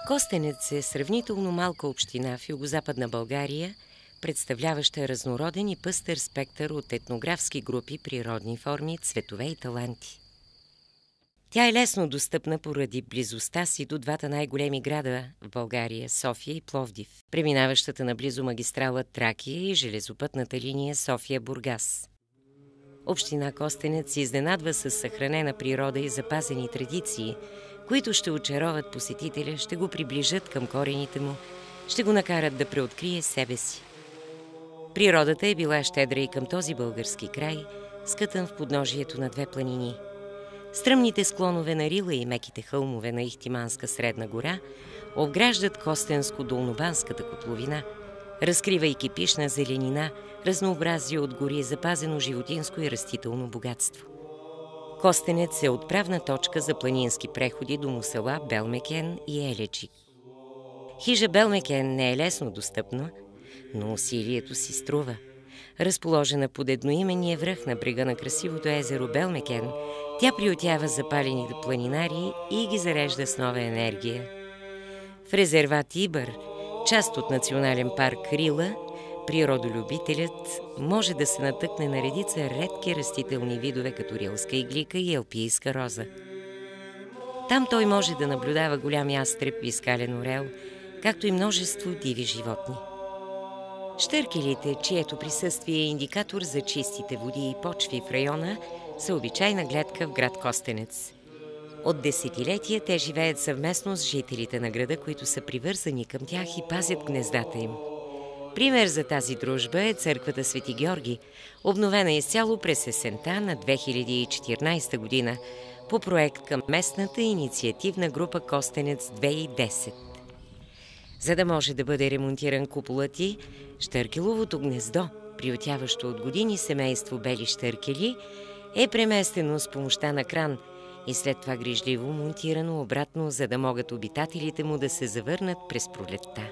Костенец е сравнително малка община в югозападна България, представляваща разнороден и пъстър спектър от етнографски групи, природни форми, цветове и таланти. Тя е лесно достъпна поради близостта си до двата най-големи града в България – София и Пловдив, преминаващата наблизо магистрала Тракия и железопътната линия София-Бургас. Община Костенец се изненадва с съхранена природа и запазени традиции, които ще очароват посетителя, ще го приближат към корените му, ще го накарат да преоткрие себе си. Природата е била щедра и към този български край, скътан в подножието на две планини. Стръмните склонове на Рила и меките хълмове на Ихтиманска Средна гора обграждат Костенско-Долнобанската котловина, разкривайки пишна зеленина, разнообразие от гори, запазено животинско и растително богатство. Костенец е отправна точка за планински преходи до села Белмекен и Еледжик. Хижа Белмекен не е лесно достъпна, но усилието си струва. Разположена под едноименния връх на брега на красивото езеро Белмекен, тя приютява запалените планинари и ги зарежда с нова енергия. В резерват Ибър, част от национален парк Рила, природолюбителят може да се натъкне на редица редки растителни видове, като рилска иглика и алпийска роза. Там той може да наблюдава голям ястреб и скален орел, както и множество диви животни. Щъркелите, чието присъствие е индикатор за чистите води и почви в района, са обичайна гледка в град Костенец. От десетилетия те живеят съвместно с жителите на града, които са привързани към тях и пазят гнездата им. Пример за тази дружба е църквата Свети Георги, обновена изцяло през есента на 2014 година по проект към местната инициативна група Костенец 2010. За да може да бъде ремонтиран куполът й, щъркеловото гнездо, приютяващо от години семейство бели щъркели, е преместено с помощта на кран и след това грижливо монтирано обратно, за да могат обитателите му да се завърнат през пролетта.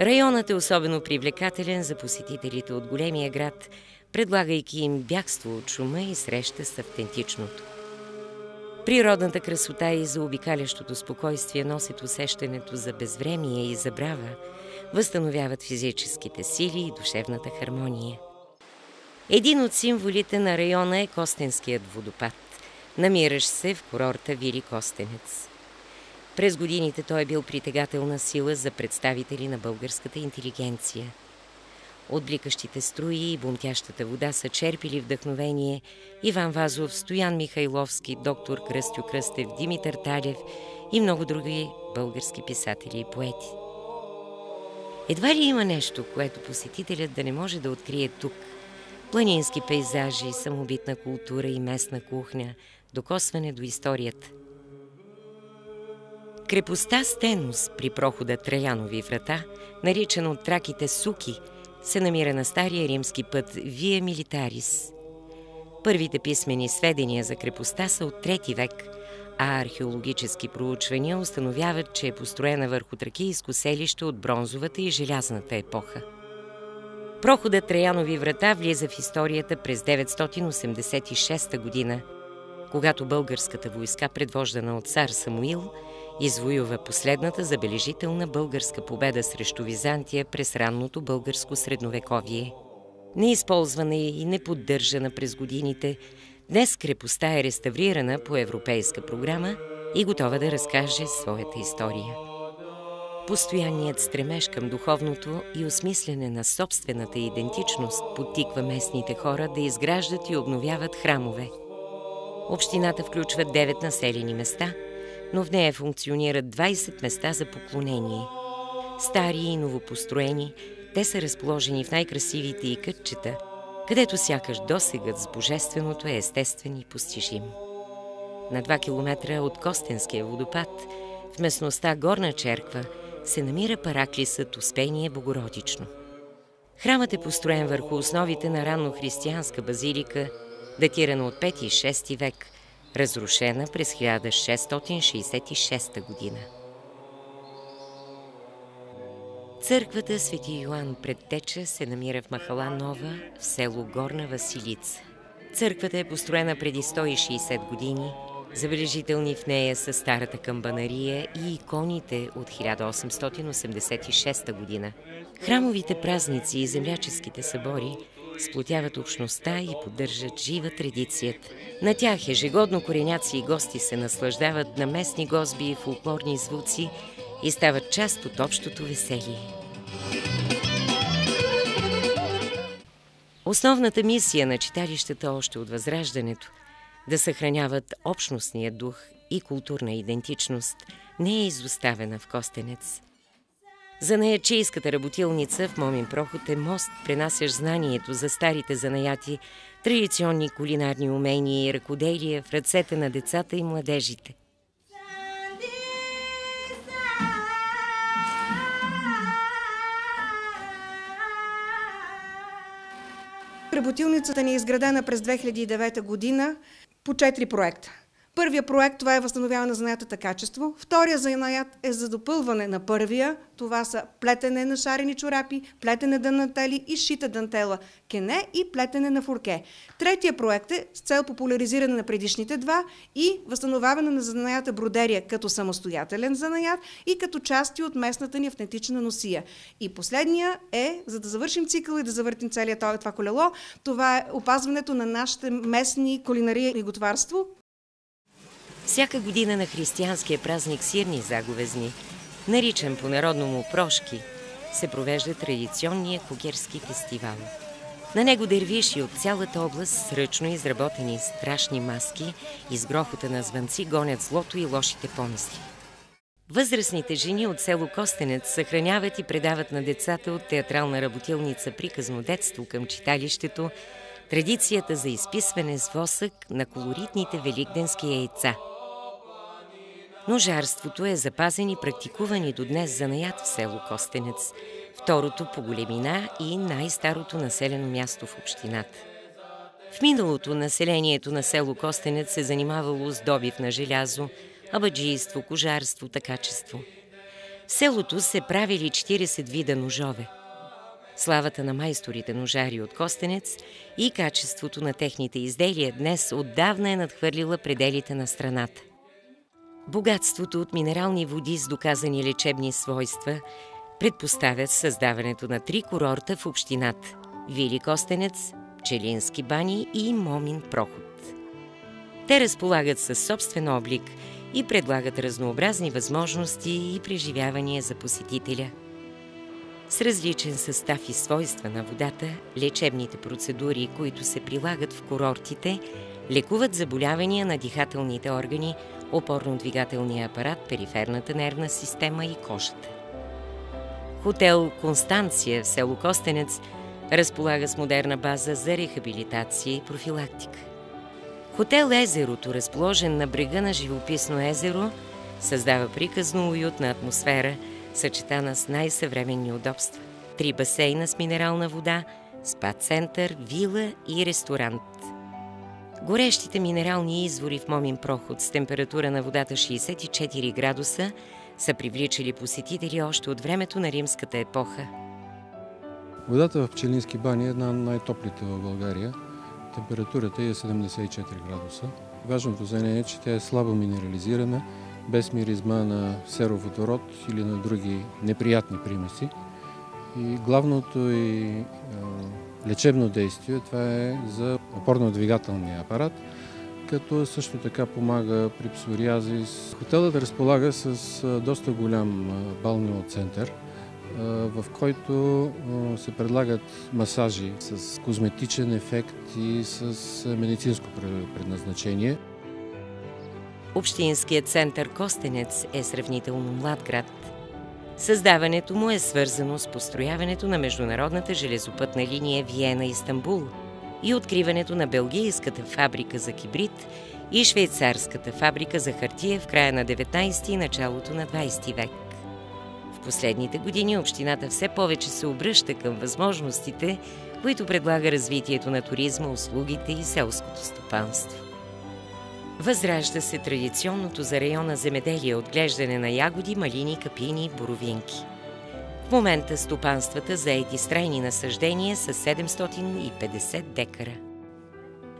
Районът е особено привлекателен за посетителите от големия град, предлагайки им бягство от шума и среща с автентичното. Природната красота и заобикалящото спокойствие носят усещането за безвремие и забрава, възстановяват физическите сили и душевната хармония. Един от символите на района е Костенският водопад, намиращ се в курорта Вили Костенец. През годините той е бил притегателна сила за представители на българската интелигенция. Отбликащите струи и бумтящата вода са черпили вдъхновение Иван Вазов, Стоян Михайловски, доктор Кръстю Кръстев, Димитър Талев и много други български писатели и поети. Едва ли има нещо, което посетителят да не може да открие тук? Планински пейзажи, самобитна култура и местна кухня, докосване до историята. Крепостта Стенос при прохода Траянови врата, наричан от траките Суки, се намира на стария римски път Вия Милитарис. Първите писмени сведения за крепостта са от III век, а археологически проучвания установяват, че е построена върху тракийско селище от бронзовата и желязната епоха. Проходът Траянови врата влиза в историята през 986 година, когато българската войска, предвождана от цар Самуил, извоюва последната забележителна българска победа срещу Византия през ранното българско средновековие. Неизползвана и неподдържана през годините, днес крепостта е реставрирана по европейска програма и готова да разкаже своята история. Постоянният стремеж към духовното и осмислене на собствената идентичност подтиква местните хора да изграждат и обновяват храмове. Общината включва 9 населени места, но в нея функционират 20 места за поклонение. Стари и новопостроени, те са разположени в най-красивите и кътчета, където сякаш досегът с божественото е естествен и постижим. На 2 километра от Костенския водопад, в местността Горна черква, се намира параклисът Успение Богородично. Храмът е построен върху основите на раннохристиянска базилика, датирана от 5 и 6 век, разрушена през 1666 година. Църквата Свети Йоан Предтеча се намира в махала Нова, в село Горна Василица. Църквата е построена преди 160 години, Забележителни в нея са старата камбанария и иконите от 1886 година. Храмовите празници и земляческите събори сплотяват общността и поддържат жива традицията. На тях ежегодно кореняци и гости се наслаждават на местни гозби и фолклорни звуци и стават част от общото веселие. Основната мисия на читалищата още от Възраждането да съхраняват общностния дух и културна идентичност не е изоставена в Костенец. Занаятчийската работилница в Момин проход е мост, пренасящ знанието за старите занаяти, традиционни кулинарни умения и ръкоделия в ръцете на децата и младежите. Работилницата ни е изградена през 2009 година по 4 проекта. Първия проект, това е възстановяване на занаятата качество. Втория занаят е за допълване на първия. Това са плетене на шарени чорапи, плетене дантели и шита дантела, кене и плетене на фурке. Третия проект е с цел популяризиране на предишните два и възстановяване на занаята бродерия като самостоятелен занаят и като части от местната ни автентична носия. И последния е, за да завършим цикъл и да завъртим целият това колело, това е опазването на нашите местни кулинария и готварство. Всяка година на християнския празник Сирни заговезни, наричан по-народному Прошки, се провежда традиционния кугерски фестивал. На него дервиши от цялата област с ръчно изработени страшни маски и с грохота на звънци гонят злото и лошите помисли. Възрастните жени от село Костенец съхраняват и предават на децата от театрална работилница Приказно детство към читалището традицията за изписване с восък на колоритните великденски яйца. Ножарството е запазен и практикуван и до днес занаят в село Костенец, второто по големина и най-старото населено място в общината. В миналото населението на село Костенец се занимавало с добив на желязо, абаджийство, кожарство, такачество. В селото се правили 40 вида ножове. Славата на майсторите ножари от Костенец и качеството на техните изделия днес отдавна е надхвърлила пределите на страната. Богатството от минерални води с доказани лечебни свойства предпоставят създаването на 3 курорта в общината – Вили Костенец, Пчелински бани и Момин проход. Те разполагат със собствен облик и предлагат разнообразни възможности и преживявания за посетителя. С различен състав и свойства на водата, лечебните процедури, които се прилагат в курортите, лекуват заболявания на дихателните органи, опорно-двигателния апарат, периферната нервна система и кожата. Хотел Констанция в село Костенец разполага с модерна база за рехабилитация и профилактика. Хотел Езерото, разположен на брега на живописно езеро, създава приказно уютна атмосфера, съчетана с най-съвременни удобства. 3 басейна с минерална вода, спа-център, вила и ресторант. Горещите минерални извори в Момин проход с температура на водата 64 градуса са привличали посетители още от времето на римската епоха. Водата в Пчелински бани е една от най-топлите в България. Температурата е 74 градуса. Важното за нея е, че тя е слабо минерализирана, без миризма на сероводород или на други неприятни примеси. И главното и лечебно действие това е за опорно-двигателния апарат, като също така помага при псориазис. Хотелът разполага с доста голям балнео център, в който се предлагат масажи с козметичен ефект и с медицинско предназначение. Общинският център Костенец е сравнително млад град. Създаването му е свързано с построяването на международната железопътна линия Виена-Истанбул и откриването на белгийската фабрика за кибрид и швейцарската фабрика за хартия в края на 19 и началото на 20 век. В последните години общината все повече се обръща към възможностите, които предлага развитието на туризма, услугите и селското стопанство. Възражда се традиционното за района земеделие, отглеждане на ягоди, малини, капини и боровинки. В момента стопанствата заети с трайни насаждения са 750 декара.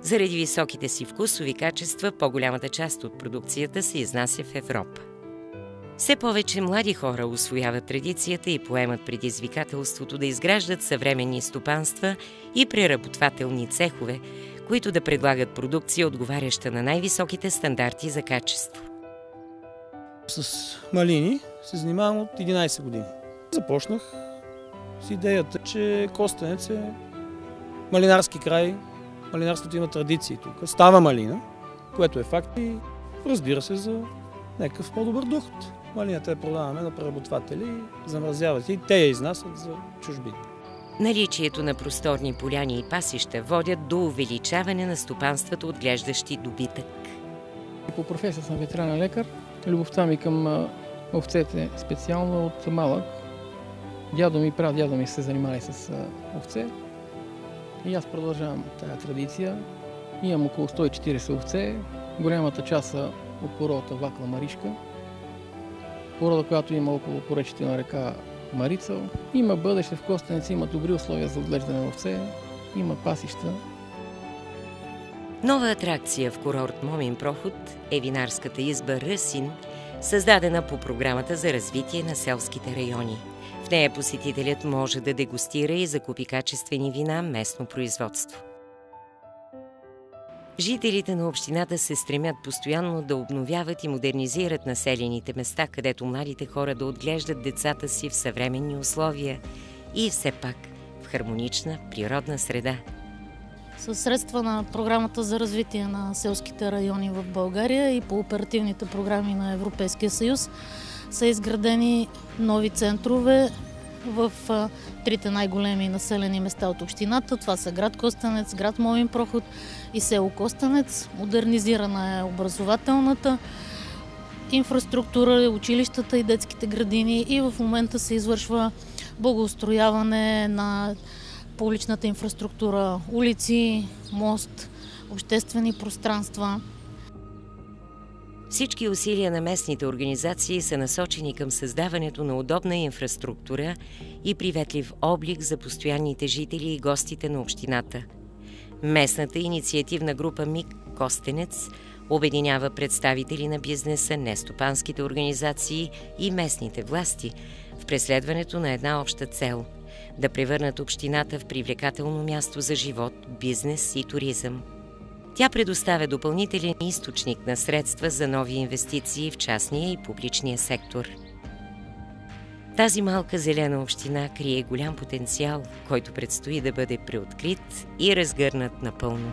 Заради високите си вкусови качества, по-голямата част от продукцията се изнася в Европа. Все повече млади хора усвояват традицията и поемат предизвикателството да изграждат съвременни стопанства и преработвателни цехове, които да предлагат продукция, отговаряща на най-високите стандарти за качество. С малини се занимавам от 11 години. Започнах с идеята, че Костенец е малинарски край. Малинарството има традиции тук. Става малина, което е факт и разбира се за някакъв по-добър доход. Малината я продаваме на преработватели, замразяват и те я изнасят за чужбини. Наличието на просторни поляни и пасища водят до увеличаване на стопанствата, отглеждащи добитък. По професия съм ветеринарен лекар. Любовта ми към овцете специално от малък. Дядо ми и прадядо ми се занимали с овце. И аз продължавам тая традиция. Имам около 140 овце. Голямата част са от породата Вакла Маришка. Порода, която има около поречите на река Марица. Има бъдеще в Костенец, има добри условия за отглеждане на овце, има пасища. Нова атракция в курорт Момин проход е винарската изба Ръсин, създадена по програмата за развитие на селските райони. В нея посетителят може да дегустира и закупи качествени вина местно производство. Жителите на общината се стремят постоянно да обновяват и модернизират населените места, където младите хора да отглеждат децата си в съвременни условия и все пак в хармонична природна среда. Със средства на програмата за развитие на селските райони в България и по оперативните програми на Европейския съюз са изградени нови центрове в трите най-големи населени места от общината. Това са град Костенец, град Момин проход и село Костенец. Модернизирана е образователната инфраструктура, училищата и детските градини и в момента се извършва благоустрояване на публичната инфраструктура, улици, мост, обществени пространства. Всички усилия на местните организации са насочени към създаването на удобна инфраструктура и приветлив облик за постоянните жители и гостите на общината. Местната инициативна група МИК Костенец обединява представители на бизнеса, нестопанските организации и местните власти в преследването на една обща цел – да превърнат общината в привлекателно място за живот, бизнес и туризъм. Тя предоставя допълнителен източник на средства за нови инвестиции в частния и публичния сектор. Тази малка зелена община крие голям потенциал, който предстои да бъде преоткрит и разгърнат напълно.